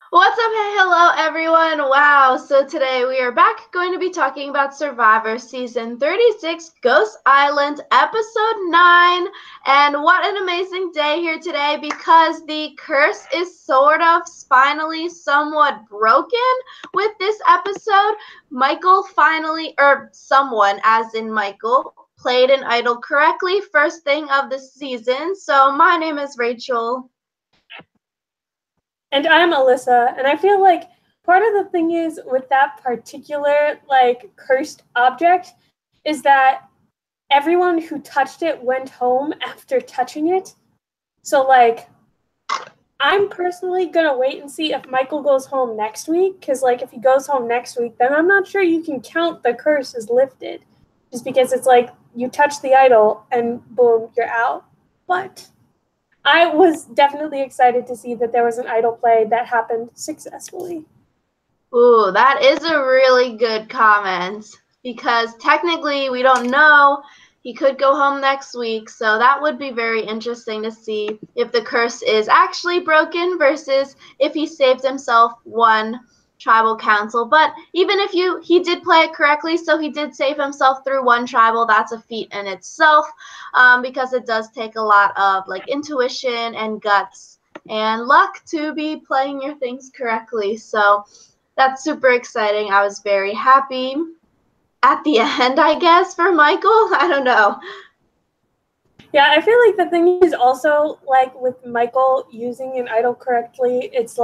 What's up? Hey, hello everyone. Wow, so today we are back going to be talking about Survivor Season 36, Ghost Island, Episode 9. And what an amazing day here today because the curse is sort of finally somewhat broken with this episode. Michael finally, or someone, as in Michael, played an idol correctly first thing of the season. So my name is Rachel. And I'm Alyssa, and I feel like part of the thing is with that particular cursed object is that everyone who touched it went home after touching it. So I'm personally gonna wait and see if Michael goes home next week, because if he goes home next week, then I'm not sure you can count the curse as lifted, just because it's like you touch the idol and boom, you're out. But I was definitely excited to see that there was an idol play that happened successfully. Ooh, that is a really good comment because technically we don't know. He could go home next week, so that would be very interesting to see if the curse is actually broken versus if he saved himself one tribal council. But even if he did play it correctly, so he did save himself through one tribal, that's a feat in itself, because it does take a lot of intuition and guts and luck to be playing your things correctly. So that's super exciting. I was very happy at the end, I guess, for Michael. I don't know. Yeah, I feel like the thing is also with Michael using an idol correctly, it's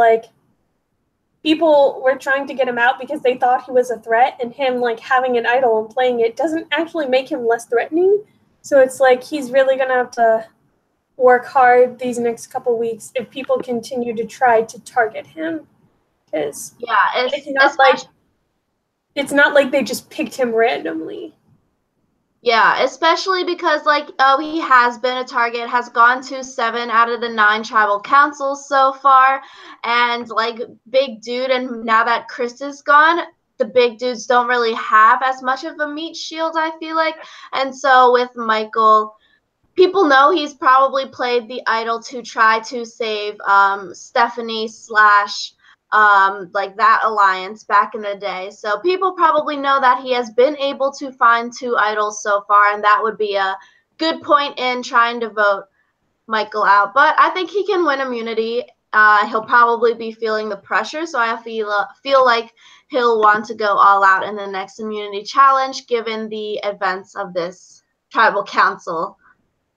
people were trying to get him out because they thought he was a threat, and him having an idol and playing it doesn't actually make him less threatening. So it's he's really gonna have to work hard these next couple weeks if people continue to try to target him. Because it's not like they just picked him randomly. Yeah, especially because he has been a target, has gone to 7 out of the 9 tribal councils so far, and big dude, and now that Chris is gone, the big dudes don't really have as much of a meat shield, I feel like. And so with Michael, people know he's probably played the idol to try to save Stephanie slash that alliance back in the day. So people probably know that he has been able to find 2 idols so far, and that would be a good point in trying to vote Michael out. But I think he can win immunity. He'll probably be feeling the pressure, so I feel like he'll want to go all out in the next immunity challenge, given the events of this tribal council.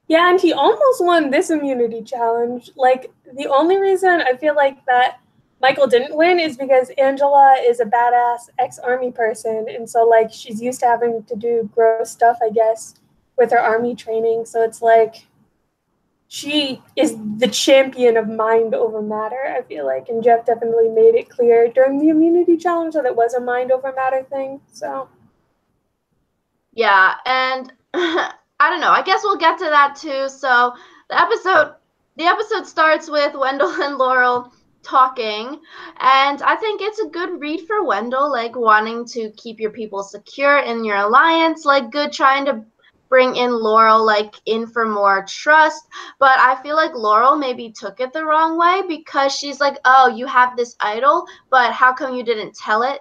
Yeah, and he almost won this immunity challenge. The only reason I feel like that Michael didn't win is because Angela is a badass ex-army person, and so she's used to having to do gross stuff, I guess, with her army training. So it's she is the champion of mind over matter, I feel like, and Jeff definitely made it clear during the immunity challenge that it was a mind over matter thing. So yeah, and I don't know. I guess we'll get to that too. So the episode starts with Wendell and Laurel talking, and I think it's a good read for Wendell, wanting to keep your people secure in your alliance, good trying to bring in Laurel in for more trust. But I feel like Laurel maybe took it the wrong way because she's like, oh, you have this idol, but how come you didn't tell it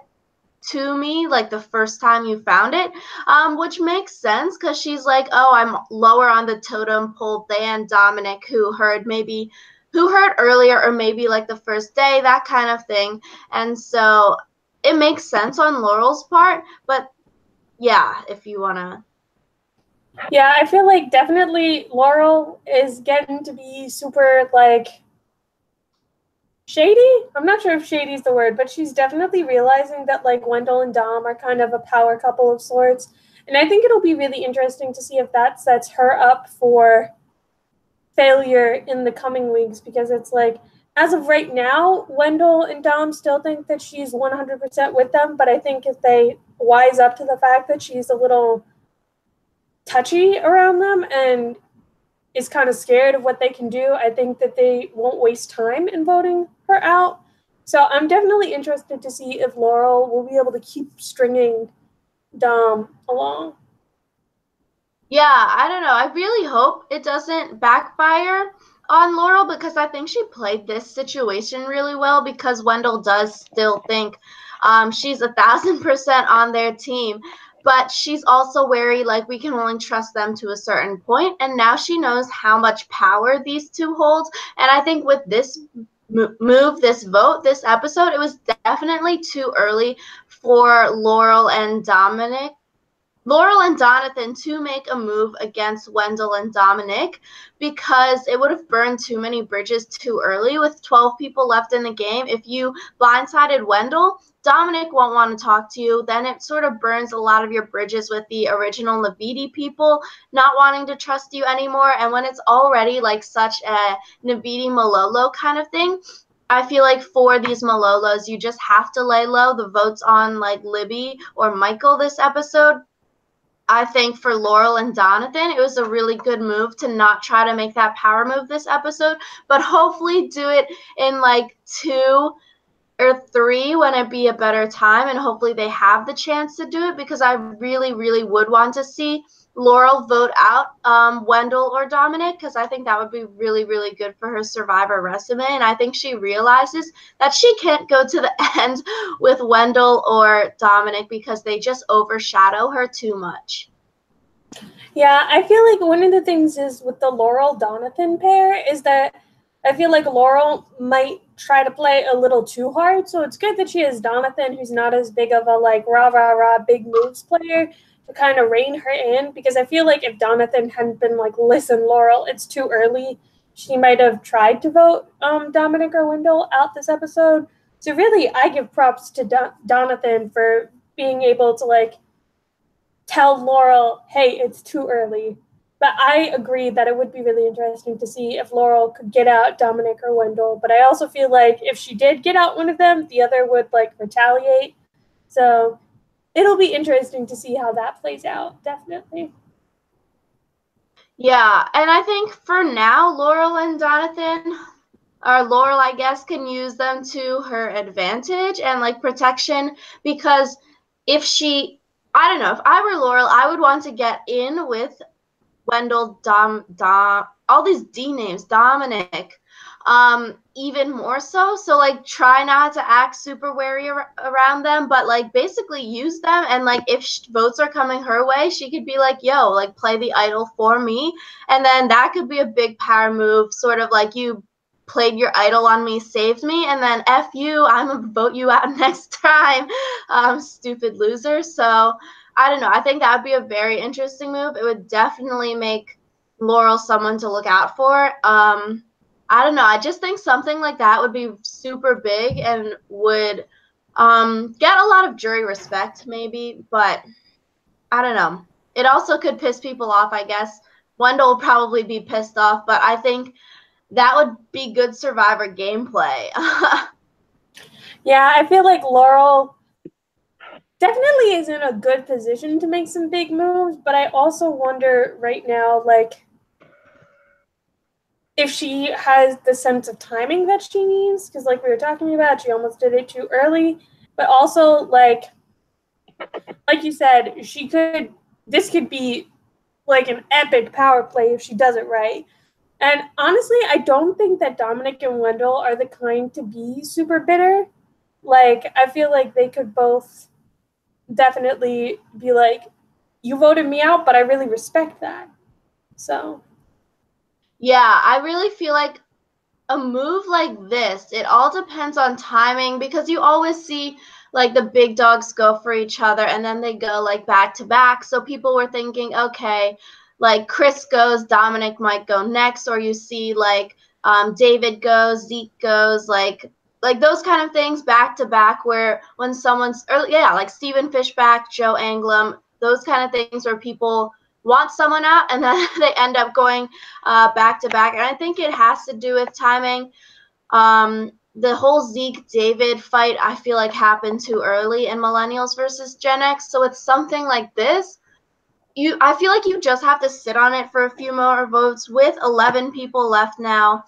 to me the first time you found it, which makes sense because she's like, oh, I'm lower on the totem pole than Dominic, who heard earlier, or maybe the first day, that kind of thing. And so it makes sense on Laurel's part. But yeah, if you want to. yeah, I feel like definitely Laurel is getting to be super shady. I'm not sure if shady is the word, but she's definitely realizing that Wendell and Dom are kind of a power couple of sorts. And I think it'll be really interesting to see if that sets her up for failure in the coming weeks, because it's as of right now, Wendell and Dom still think that she's 100% with them, but I think if they wise up to the fact that she's a little touchy around them and is kind of scared of what they can do, I think that they won't waste time in voting her out. So I'm definitely interested to see if Laurel will be able to keep stringing Dom along. Yeah, I don't know. I really hope it doesn't backfire. on Laurel because I think she played this situation really well because Wendell does still think she's 1,000% on their team. But she's also wary, like, we can only trust them to a certain point. And now she knows how much power these two hold. And I think with this move, this vote, this episode, it was definitely too early for Laurel and Donathan to make a move against Wendell and Dominic because it would have burned too many bridges too early with 12 people left in the game. If you blindsided Wendell, Dominic won't want to talk to you. Then it sort of burns a lot of your bridges with the original Navidi people not wanting to trust you anymore. And when it's already like such a Navidi Malolo kind of thing, I feel like for these Malolos, you just have to lay low. The votes on like Libby or Michael this episode, I think for Laurel and Donathan, it was a really good move to not try to make that power move this episode, but hopefully do it in like 2 or 3 when it be a better time, and hopefully they have the chance to do it because I really, really would want to see Laurel vote out Wendell or Dominic because I think that would be really, really good for her Survivor resume, and I think she realizes that she can't go to the end with Wendell or Dominic because they just overshadow her too much. Yeah, I feel like one of the things is with the Laurel-Donathan pair is that I feel like Laurel might try to play a little too hard. So it's good that she has Donathan, who's not as big of a like rah rah rah big moves player, to kind of rein her in. Because I feel like if Donathan hadn't been like, listen, Laurel, it's too early, she might have tried to vote Dominic or Wendell out this episode. So really, I give props to Donathan for being able to like tell Laurel, hey, it's too early. But I agree that it would be really interesting to see if Laurel could get out Dominic or Wendell. But I also feel like if she did get out one of them, the other would like retaliate. So it'll be interesting to see how that plays out, definitely. Yeah, and I think for now, Laurel and Donathan, or Laurel, I guess, can use them to her advantage and like protection because if she, I don't know, if I were Laurel, I would want to get in with Wendell, all these D names, Dominic, even more so. So like, try not to act super wary around them, but like basically use them. And like, if votes are coming her way, she could be like, "Yo, like play the idol for me," and then that could be a big power move, sort of like you played your idol on me, saved me, and then F you, I'm gonna vote you out next time, stupid loser. So I don't know. I think that would be a very interesting move. It would definitely make Laurel someone to look out for. I don't know. I just think something like that would be super big and would get a lot of jury respect, maybe. But I don't know. It also could piss people off, I guess. Wendell will probably be pissed off, but I think that would be good Survivor gameplay. Yeah, I feel like Laurel definitely is in a good position to make some big moves, but I also wonder right now, like, if she has the sense of timing that she needs, because like we were talking about, she almost did it too early, but also like you said, this could be like an epic power play if she does it right. And honestly, I don't think that Dominic and Wendell are the kind to be super bitter. Like, I feel like they could both definitely be like, you voted me out, but I really respect that. So Yeah, I really feel like a move like this, it all depends on timing because you always see like the big dogs go for each other and then they go like back to back. So people were thinking, okay, like Chris goes, Dominic might go next, or you see like David goes, Zeke goes, like those kind of things back to back where when someone's or yeah, like Stephen Fishback, Joe Anglim, those kind of things where people want someone out and then they end up going back to back. And I think it has to do with timing. The whole Zeke David fight, I feel like happened too early in Millennials versus Gen X. So it's something like this. I feel like you just have to sit on it for a few more votes with 11 people left now.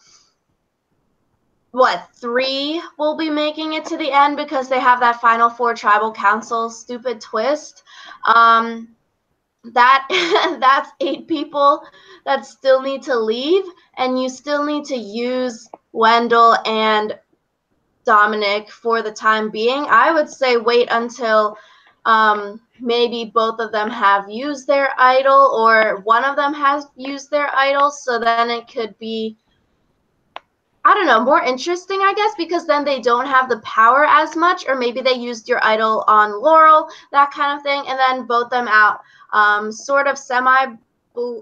What, 3 will be making it to the end because they have that final 4 tribal council stupid twist. that's 8 people that still need to leave, and you still need to use Wendell and Dominic for the time being. I would say wait until maybe both of them have used their idol, or one of them has used their idol, so then it could be, I don't know, more interesting, I guess, because then they don't have the power as much, or maybe they used your idol on Laurel, that kind of thing, and then vote them out. Sort of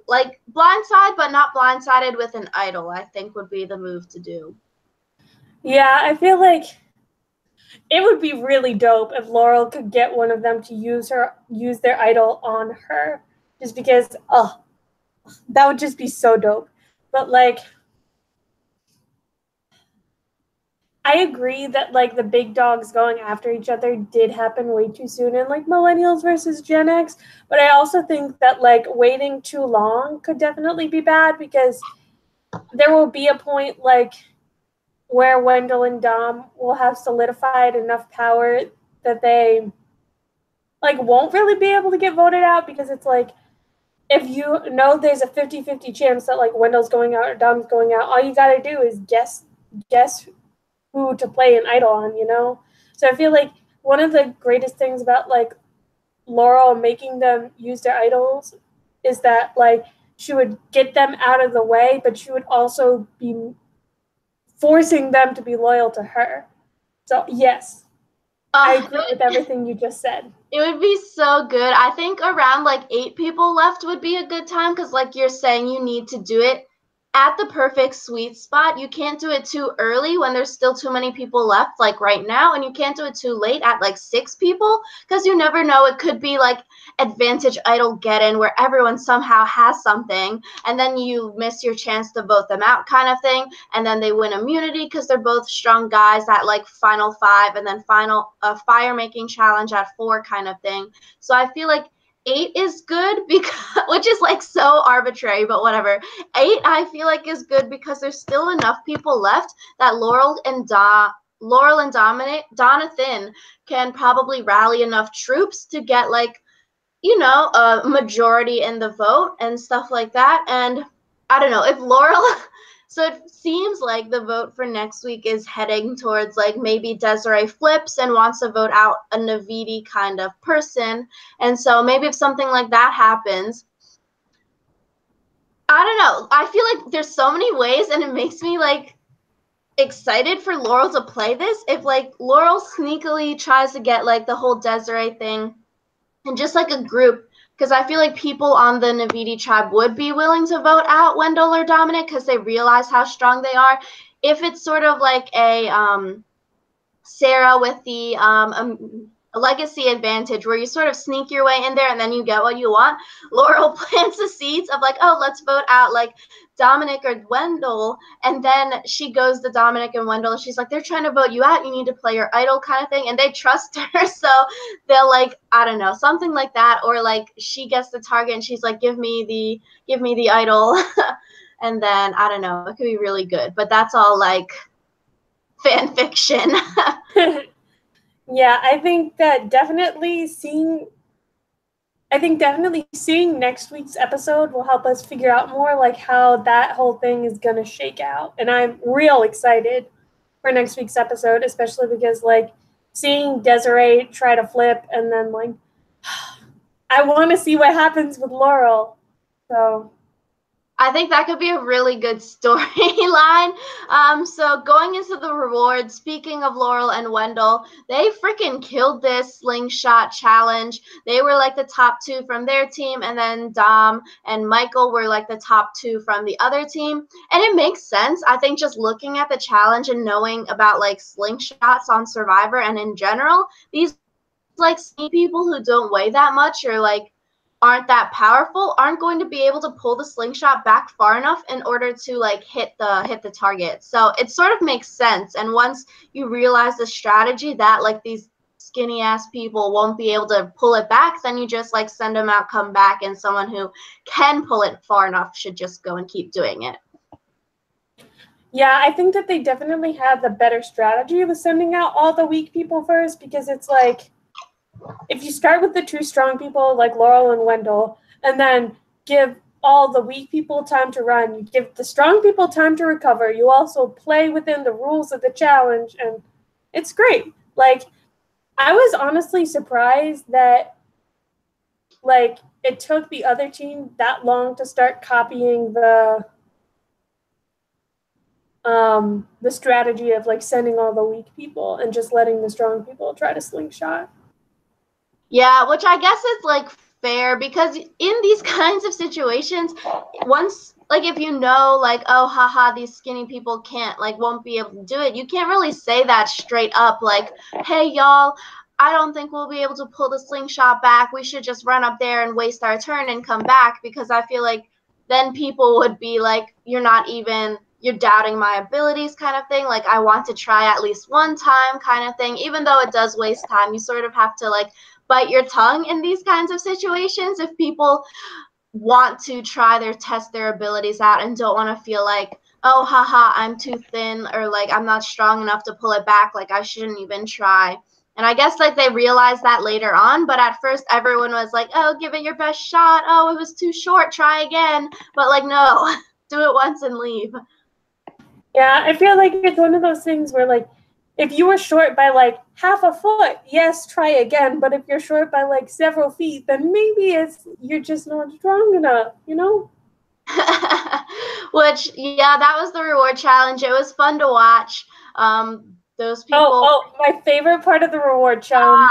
like blindside, but not blindsided with an idol, I think would be the move to do. Yeah, I feel like it would be really dope if Laurel could get one of them to use their idol on her, just because that would just be so dope. But like, I agree that like the big dogs going after each other did happen way too soon in like millennials versus Gen X. But I also think that like waiting too long could definitely be bad, because there will be a point like where Wendell and Dom will have solidified enough power that they like won't really be able to get voted out, because it's like, if you know there's a 50-50 chance that like Wendell's going out or Dom's going out, all you gotta do is guess who to play an idol on, you know? So I feel like one of the greatest things about like Laurel making them use their idols is that like she would get them out of the way, but she would also be forcing them to be loyal to her. So yes, I agree with everything you just said. It would be so good. I think around like 8 people left would be a good time, because like you're saying, you need to do it at the perfect sweet spot. You can't do it too early when there's still too many people left, like right now, and you can't do it too late at like 6 people, because you never know. It could be like advantage idol get in where everyone somehow has something, and then you miss your chance to vote them out, kind of thing, and then they win immunity because they're both strong guys at like final 5, and then final fire making challenge at 4, kind of thing. So I feel like 8 is good, because which is like so arbitrary, but whatever. 8 I feel like is good because there's still enough people left that Laurel and Donathan can probably rally enough troops to get like, a majority in the vote and stuff like that. And I don't know if Laurel. So it seems like the vote for next week is heading towards like maybe Desiree flips and wants to vote out a Navidi kind of person. And so maybe if something like that happens, I don't know. I feel like there's so many ways, and it makes me like excited for Laurel to play this. If like Laurel sneakily tries to get like the whole Desiree thing and just like a group, because I feel like people on the Navidi tribe would be willing to vote out Wendell or Dominic because they realize how strong they are. If it's sort of like a Sarah with the a legacy advantage where you sort of sneak your way in there and then you get what you want, Laurel plants the seeds of like, oh, let's vote out like Dominic or Wendell, and then she goes to Dominic and Wendell, and she's like, they're trying to vote you out, you need to play your idol, kind of thing, and they trust her, so they'll like, I don't know, something like that. Or like she gets the target and she's like, give me the idol. And then I don't know, it could be really good, but that's all like fan fiction. Yeah, I think definitely seeing next week's episode will help us figure out more like how that whole thing is going to shake out. And I'm real excited for next week's episode, especially because like seeing Desiree try to flip, and then like I want to see what happens with Laurel. So I think that could be a really good storyline. So going into the rewards, speaking of Laurel and Wendell, they freaking killed this slingshot challenge. They were like the top 2 from their team, and then Dom and Michael were like the top 2 from the other team. And it makes sense. I think just looking at the challenge and knowing about like slingshots on Survivor and in general, these like skinny people who don't weigh that much or like aren't that powerful aren't going to be able to pull the slingshot back far enough in order to like hit the target. So it sort of makes sense. And once you realize the strategy that like these skinny ass people won't be able to pull it back, then you just like send them out, come back, and someone who can pull it far enough should just go and keep doing it. Yeah, I think that they definitely have the better strategy with sending out all the weak people first, because it's like, if you start with the 2 strong people like Laurel and Wendell, and then give all the weak people time to run. You give the strong people time to recover. You also play within the rules of the challenge, and it's great. Like, I was honestly surprised that, like, it took the other team that long to start copying the strategy of, like, sending all the weak people and just letting the strong people try to slingshot. Yeah, which I guess is like fair because in these kinds of situations, once like if you know like oh haha these skinny people can't like won't be able to do it, you can't really say that straight up like hey y'all, I don't think we'll be able to pull the slingshot back. We should just run up there and waste our turn and come back because I feel like then people would be like you're doubting my abilities kind of thing. Like I want to try at least one time kind of thing. Even though it does waste time, you sort of have to like bite your tongue in these kinds of situations if people want to test their abilities out and don't want to feel like oh haha I'm too thin or like I'm not strong enough to pull it back, like I shouldn't even try. And I guess like they realized that later on, but at first everyone was like oh give it your best shot, oh it was too short, try again. But like no, do it once and leave. Yeah, I feel like it's one of those things where, like, if you were short by like half a foot, yes, try again. But if you're short by like several feet, then maybe you're just not strong enough, you know? Which yeah, that was the reward challenge. It was fun to watch. Those people. Oh, my favorite part of the reward challenge.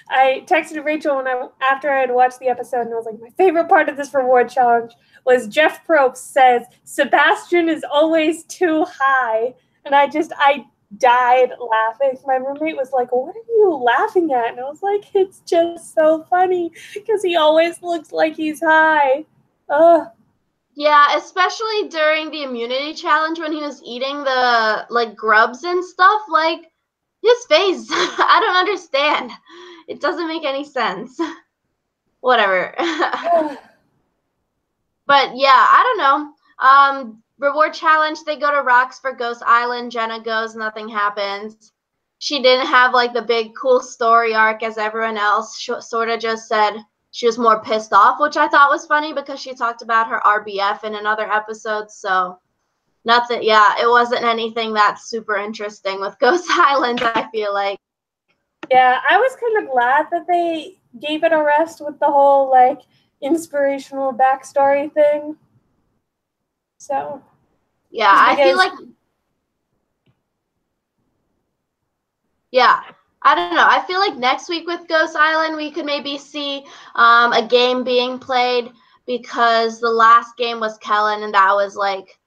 I texted Rachel after I had watched the episode, and I was like, my favorite part of this reward challenge was Jeff Probst says Sebastian is always too high, and I died laughing. My roommate was like, what are you laughing at? And I was like, it's just so funny because he always looks like he's high. Ugh. Yeah, especially during the immunity challenge when he was eating the like grubs and stuff, like his face. I don't understand. It doesn't make any sense. Whatever. But yeah, I don't know. Reward challenge, they go to Rocks for Ghost Island. Jenna goes, nothing happens. She didn't have like the big cool story arc as everyone else. She sort of just said she was more pissed off, which I thought was funny because she talked about her RBF in another episode. So nothing, yeah, it wasn't anything that's super interesting with Ghost Island, I feel like. Yeah, I was kind of glad that they gave it a rest with the whole like inspirational backstory thing. So yeah, I feel like I don't know. I feel like next week with Ghost Island, we could maybe see a game being played because the last game was Kellen, and that was like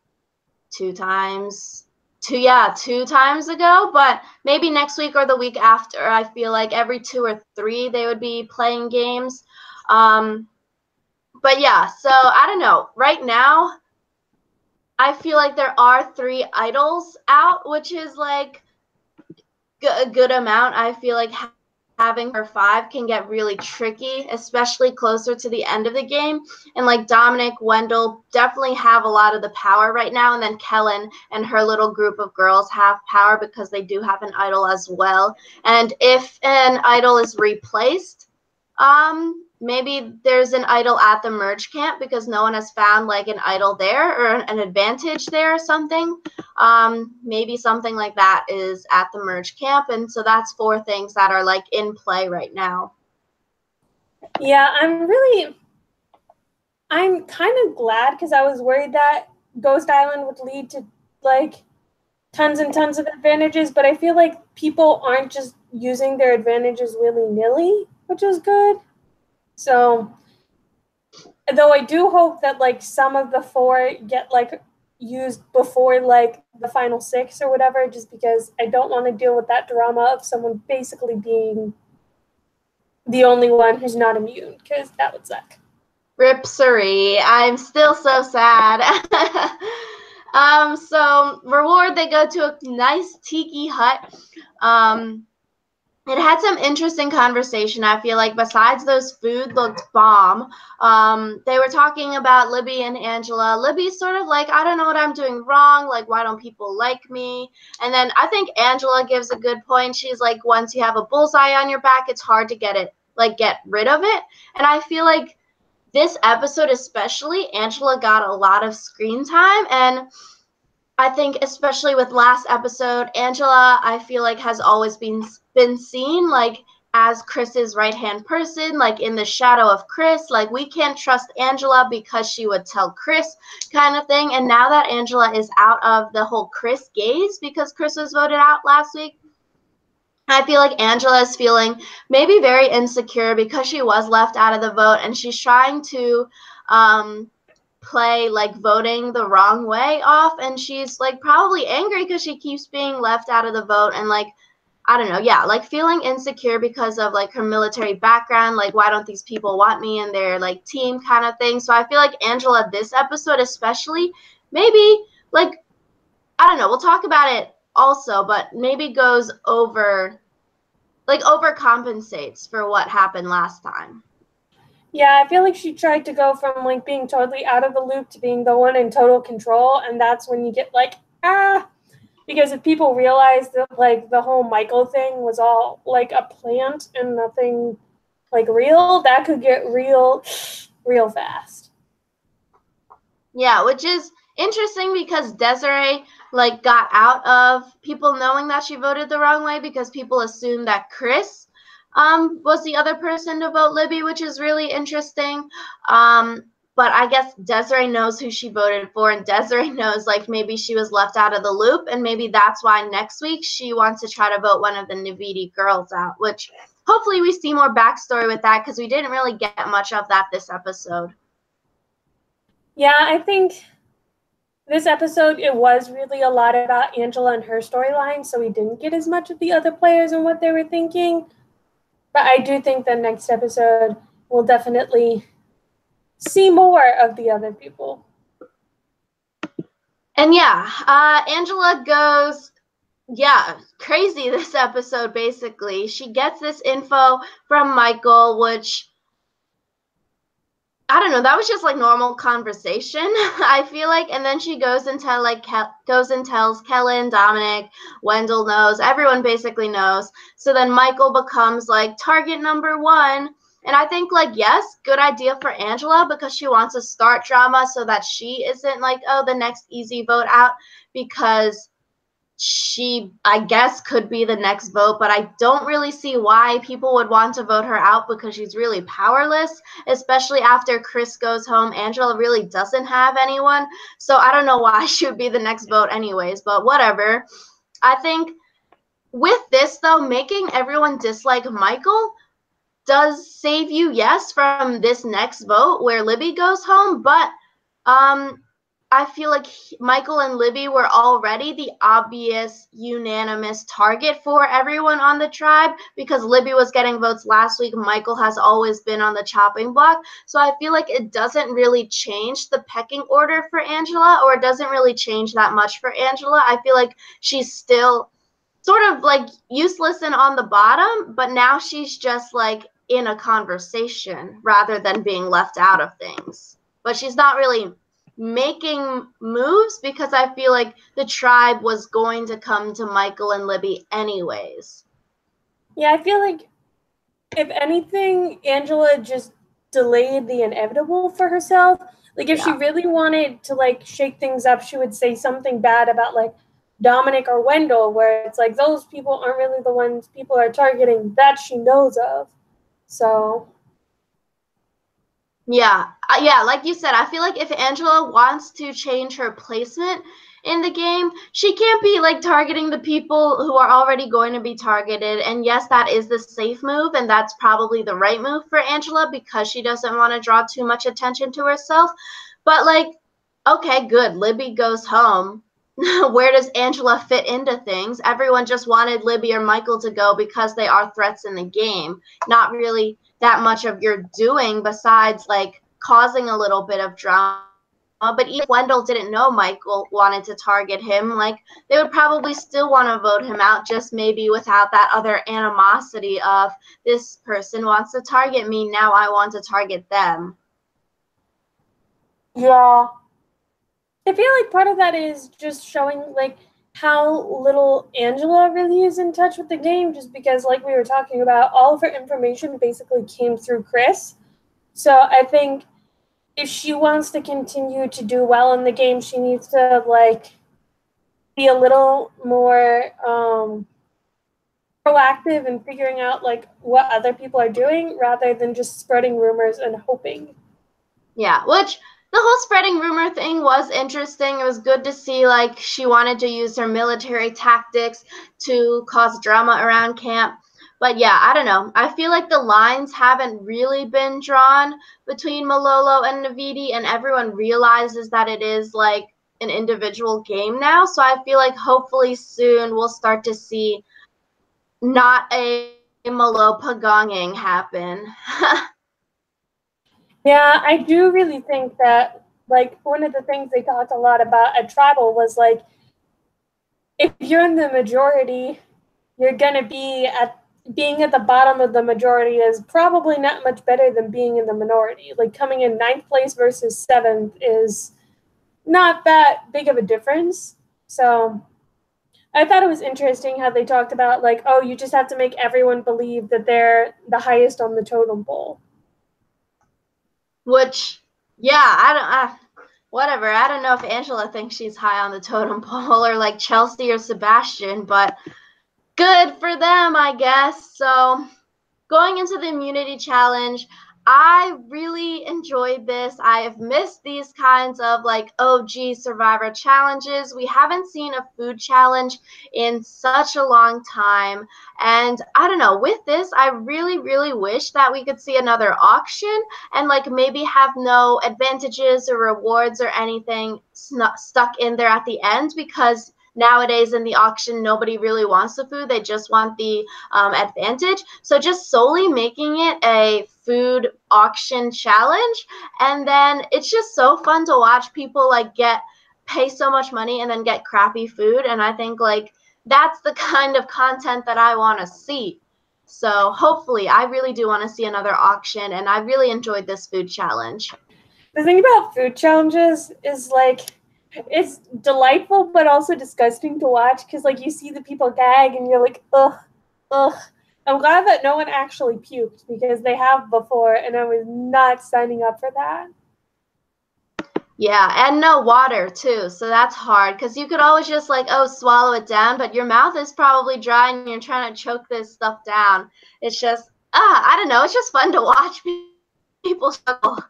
two times ago. But maybe next week or the week after, I feel like every 2 or 3 they would be playing games. But yeah, so I don't know. Right now, I feel like there are 3 idols out, which is like a good amount. I feel like having her 5 can get really tricky, especially closer to the end of the game. And like Dominic, Wendell definitely have a lot of the power right now. And then Kellen and her little group of girls have power because they do have an idol as well. And if an idol is replaced, maybe there's an idol at the merge camp because no one has found like an idol there or an advantage there or something. Maybe something like that is at the merge camp. And so that's 4 things that are like in play right now. Yeah, I'm kind of glad because I was worried that Ghost Island would lead to like tons and tons of advantages, but I feel like people aren't just using their advantages willy-nilly, which is good. So, though I do hope that like some of the 4 get like used before like the final 6 or whatever, just because I don't want to deal with that drama of someone basically being the only one who's not immune, because that would suck. Ripsery. I'm still so sad. So reward, they go to a nice tiki hut. It had some interesting conversation, I feel like. Besides those food looked bomb. They were talking about Libby and Angela. Libby's sort of like, I don't know what I'm doing wrong. Like, why don't people like me? And then I think Angela gives a good point. She's like, once you have a bullseye on your back, it's hard to get rid of it. And I feel like this episode especially, Angela got a lot of screen time, and I think especially with last episode, Angela, I feel like has always been seen like as Chris's right-hand person, like in the shadow of Chris. Like we can't trust Angela because she would tell Chris kind of thing. And now that Angela is out of the whole Chris gaze because Chris was voted out last week, I feel like Angela is feeling maybe very insecure because she was left out of the vote, and she's trying to play like voting the wrong way off, and she's like probably angry because she keeps being left out of the vote, and like I don't know, yeah, like feeling insecure because of like her military background, like why don't these people want me in their like team kind of thing. So I feel like Angela this episode especially maybe like I don't know, we'll talk about it also, but maybe goes over like overcompensates for what happened last time. Yeah, I feel like she tried to go from like being totally out of the loop to being the one in total control, and that's when you get like, because if people realize that like the whole Michael thing was all like a plant and nothing like real, that could get real fast. Yeah, which is interesting because Desiree like got out of people knowing that she voted the wrong way because people assumed that Chris was the other person to vote Libby, which is really interesting. But I guess Desiree knows who she voted for, and Desiree knows like maybe she was left out of the loop, and maybe that's why next week she wants to try to vote one of the Navidi girls out, which hopefully we see more backstory with that because we didn't really get much of that this episode. Yeah, I think this episode, it was really a lot about Angela and her storyline, so we didn't get as much of the other players and what they were thinking. But I do think the next episode will definitely see more of the other people. And yeah, Angela goes, yeah, crazy this episode, basically. She gets this info from Michael, which, I don't know, that was just like normal conversation, I feel like. And then she goes and tells Kellen, Dominic, Wendell knows, everyone basically knows. So then Michael becomes like target number one. And I think, like, yes, good idea for Angela because she wants to start drama so that she isn't like, oh, the next easy vote out, because she, I guess, could be the next vote, but I don't really see why people would want to vote her out because she's really powerless, especially after Chris goes home. Angela really doesn't have anyone, so I don't know why she would be the next vote anyways, but whatever. I think with this, though, making everyone dislike Michael does save you, yes, from this next vote where Libby goes home, but I feel like Michael and Libby were already the obvious unanimous target for everyone on the tribe because Libby was getting votes last week. Michael has always been on the chopping block. So I feel like it doesn't really change the pecking order for Angela, or it doesn't really change that much for Angela. I feel like she's still sort of like useless and on the bottom, but now she's just like in a conversation rather than being left out of things. But she's not really making moves because I feel like the tribe was going to come to Michael and Libby anyways. Yeah, I feel like if anything, Angela just delayed the inevitable for herself. Like if she really wanted to like shake things up, she would say something bad about like Dominic or Wendell, where it's like those people aren't really the ones people are targeting that she knows of. So yeah, like you said, I feel like if Angela wants to change her placement in the game, she can't be like targeting the people who are already going to be targeted. And yes, that is the safe move, and that's probably the right move for Angela because she doesn't want to draw too much attention to herself. But like, okay, good, Libby goes home. Where does Angela fit into things? Everyone just wanted Libby or Michael to go because they are threats in the game, not really that much of your doing besides like causing a little bit of drama. But even if Wendell didn't know Michael wanted to target him, like they would probably still want to vote him out, just maybe without that other animosity of this person wants to target me, now I want to target them. yeah, I feel like part of that is just showing like how little Angela really is in touch with the game, just because like we were talking about, all of her information basically came through Chris. So I think if she wants to continue to do well in the game, she needs to like be a little more proactive in figuring out like what other people are doing rather than just spreading rumors and hoping. Yeah, which the whole spreading rumor thing was interesting. It was good to see like she wanted to use her military tactics to cause drama around camp. But yeah, I don't know. I feel like the lines haven't really been drawn between Malolo and Navidi, and everyone realizes that it is like an individual game now. So I feel like hopefully soon we'll start to see not a Malo pagonging happen. Yeah, I do really think that like one of the things they talked a lot about at Tribal was like if you're in the majority, you're gonna be at being at the bottom of the majority is probably not much better than being in the minority. Like coming in 9th place versus 7th is not that big of a difference. So I thought it was interesting how they talked about like, oh, you just have to make everyone believe that they're the highest on the totem pole. Which, yeah, I don't, whatever. I don't know if Angela thinks she's high on the totem pole or like Chelsea or Sebastian, but good for them, I guess. So going into the immunity challenge, I really enjoyed this. I have missed these kinds of like OG Survivor challenges. We haven't seen a food challenge in such a long time. And I don't know, with this, I really, really wish that we could see another auction and like maybe have no advantages or rewards or anything stuck in there at the end, because nowadays in the auction nobody really wants the food, they just want the advantage. So just solely making it a food auction challenge, and then it's just so fun to watch people like pay so much money and then get crappy food. And I think like that's the kind of content that I want to see. So hopefully, I really do want to see another auction, and I really enjoyed this food challenge. The thing about food challenges is like it's delightful but also disgusting to watch because like you see the people gag and you're like, ugh, ugh. I'm glad that no one actually puked because they have before and I was not signing up for that. Yeah, and no water too, so that's hard because you could always just like, oh, swallow it down, but your mouth is probably dry and you're trying to choke this stuff down. It's just, I don't know, it's just fun to watch people struggle.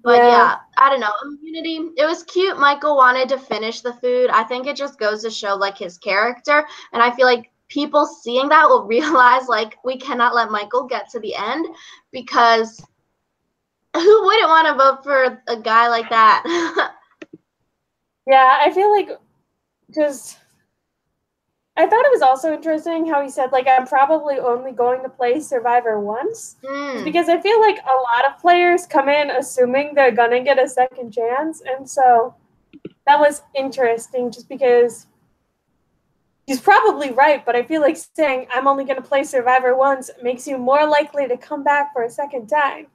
But Yeah. yeah, I don't know. Immunity, it was cute. Michael wanted to finish the food. I think it just goes to show like his character. And I feel like people seeing that will realize like we cannot let Michael get to the end, because who wouldn't want to vote for a guy like that? Yeah, I feel like just I thought it was also interesting how he said, like, I'm probably only going to play Survivor once. Because I feel like a lot of players come in assuming they're going to get a second chance. And so that was interesting just because he's probably right. But I feel like saying, I'm only going to play Survivor once makes you more likely to come back for a second time.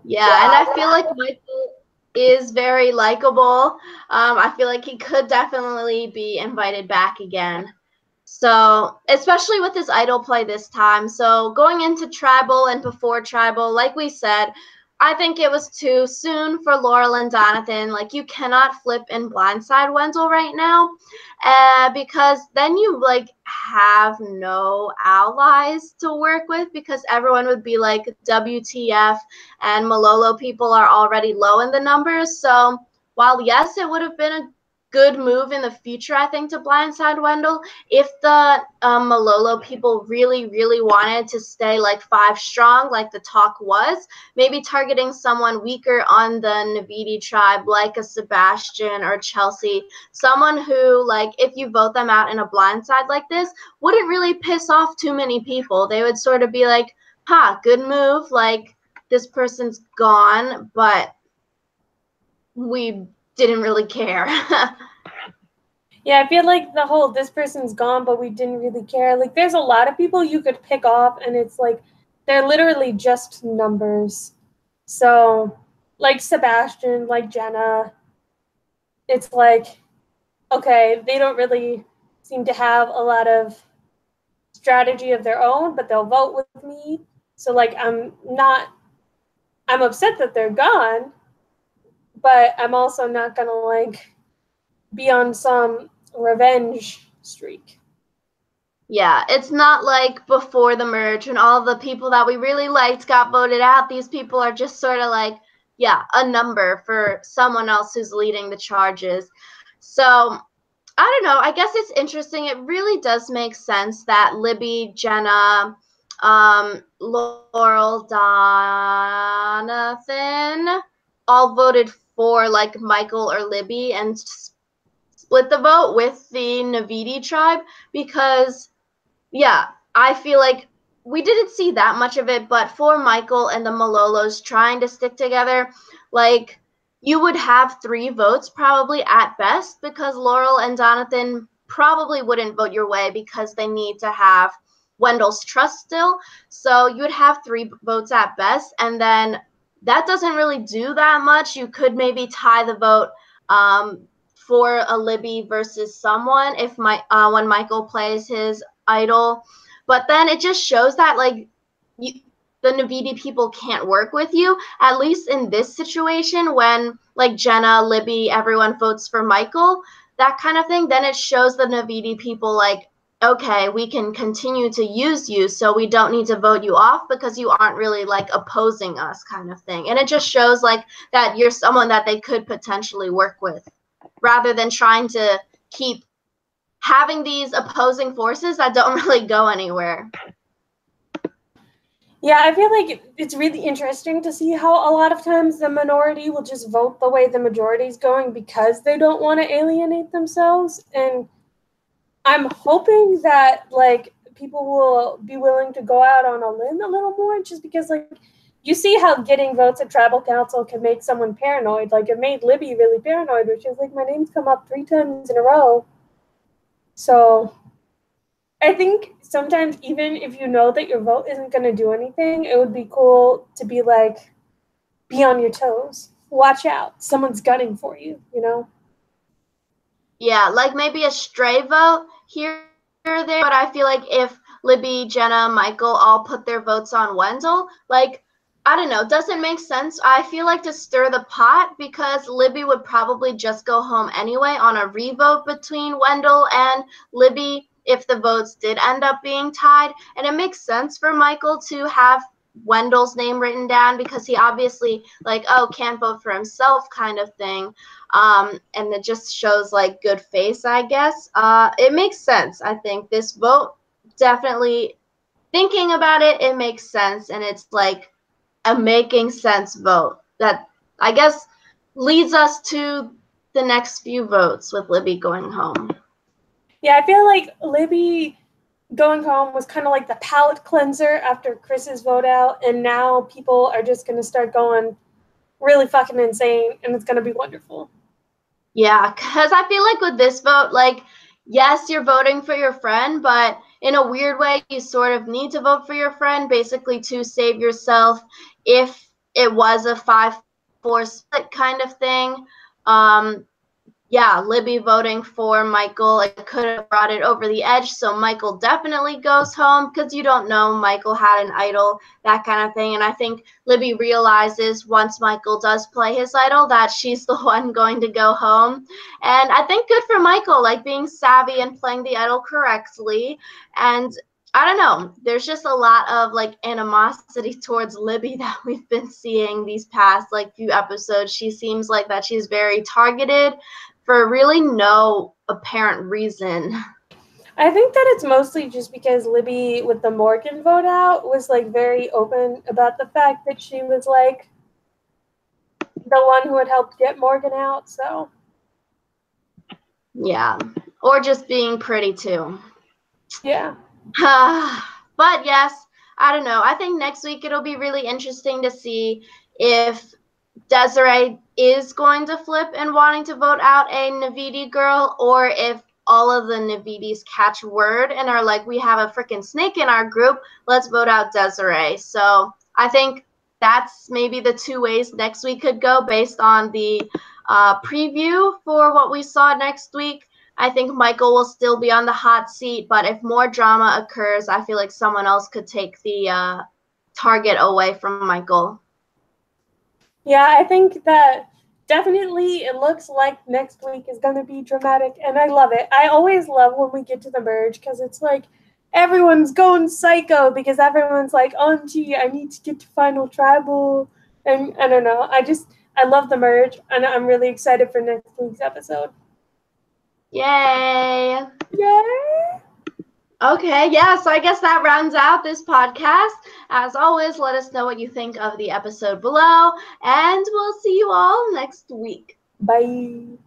Yeah, and I feel like Michael is very likable. I feel like he could definitely be invited back again. So, especially with his idol play this time. So, going into Tribal and before Tribal, like we said, I think it was too soon for Laurel and Jonathan. Like, you cannot flip and blindside Wendell right now, because then you, like, have no allies to work with, because everyone would be like, WTF, and Malolo people are already low in the numbers. So, while, yes, it would have been a good move in the future, I think, to blindside Wendell, if the Malolo people really, really wanted to stay like 5 strong, like the talk was, maybe targeting someone weaker on the Navidi tribe, like a Sebastian or Chelsea, someone who, like, if you vote them out in a blindside like this, wouldn't really piss off too many people. They would sort of be like, good move, like, this person's gone, but we didn't really care. Yeah, I feel like the whole this person's gone, but we didn't really care. Like, there's a lot of people you could pick off, and it's like they're literally just numbers. So, like Sebastian, like Jenna, it's like, okay, they don't really seem to have a lot of strategy of their own, but they'll vote with me. So, like, I'm not I'm upset that they're gone, but I'm also not gonna like be on some revenge streak. Yeah, it's not like before the merge when all the people that we really liked got voted out. These people are just sort of like, yeah, a number for someone else who's leading the charges. So, I don't know. I guess it's interesting. It really does make sense that Libby, Jenna, Laurel, Jonathan all voted for like Michael or Libby and split the vote with the Navidi tribe because yeah, I feel like we didn't see that much of it, but for Michael and the Malolos trying to stick together, like you would have 3 votes probably at best because Laurel and Jonathan probably wouldn't vote your way because they need to have Wendell's trust still. So you would have 3 votes at best, and then that doesn't really do that much. You could maybe tie the vote for a Libby versus someone if when Michael plays his idol. But then it just shows that like the Navidi people can't work with you. At least in this situation, when like Jenna, Libby, everyone votes for Michael, that kind of thing. Then it shows the Navidi people like, okay, we can continue to use you, so we don't need to vote you off because you aren't really like opposing us, kind of thing. And it just shows like that you're someone that they could potentially work with, rather than trying to keep having these opposing forces that don't really go anywhere. Yeah, I feel like it's really interesting to see how a lot of times the minority will just vote the way the majority is going because they don't want to alienate themselves. And I'm hoping that like people will be willing to go out on a limb a little more, just because like you see how getting votes at tribal council can make someone paranoid. Like it made Libby really paranoid, which is like my name's come up 3 times in a row. So I think sometimes even if you know that your vote isn't going to do anything, it would be cool to be like, be on your toes. Watch out. Someone's gunning for you, you know? Yeah, like maybe a stray vote here or there, but I feel like if Libby, Jenna, Michael all put their votes on Wendell, like I don't know, doesn't make sense. I feel like to stir the pot because Libby would probably just go home anyway on a revote between Wendell and Libby if the votes did end up being tied. And it makes sense for Michael to have Wendell's name written down because he obviously like, oh, can't vote for himself kind of thing. And it just shows like good face, I guess. It makes sense. I think this vote definitely, thinking about it, it makes sense, and it's like a making sense vote that I guess leads us to the next few votes with Libby going home. Yeah, I feel like Libby going home was kind of like the palate cleanser after Chris's vote out, and now people are just going to start going really fucking insane, and it's going to be wonderful. Yeah, because I feel like with this vote, like, yes, you're voting for your friend, but in a weird way, you sort of need to vote for your friend basically to save yourself if it was a 5-4 split kind of thing. Yeah, Libby voting for Michael, it could have brought it over the edge. So Michael definitely goes home because you don't know Michael had an idol, that kind of thing. And I think Libby realizes once Michael does play his idol that she's the one going to go home. And I think good for Michael, like being savvy and playing the idol correctly. And I don't know. There's just a lot of like animosity towards Libby that we've been seeing these past like few episodes. She seems like that she's very targeted for really no apparent reason. I think that it's mostly just because Libby, with the Morgan vote out, was like very open about the fact that she was like the one who had helped get Morgan out. So Yeah, or just being pretty too. Yeah. But yes, I don't know. I think next week it'll be really interesting to see if Desiree is going to flip and wanting to vote out a Navidi girl, or if all of the Navidis catch word and are like, we have a freaking snake in our group, let's vote out Desiree. So I think that's maybe the 2 ways next week could go based on the preview for what we saw next week. I think Michael will still be on the hot seat, but if more drama occurs, I feel like someone else could take the target away from Michael. Yeah, I think that definitely it looks like next week is going to be dramatic, and I love it. I always love when we get to the merge because it's like everyone's going psycho because everyone's like, Auntie, I need to get to Final Tribal. And I don't know. I love the merge, and I'm really excited for next week's episode. Yay! Yay! Okay, yeah, so I guess that rounds out this podcast. As always, let us know what you think of the episode below, and we'll see you all next week. Bye.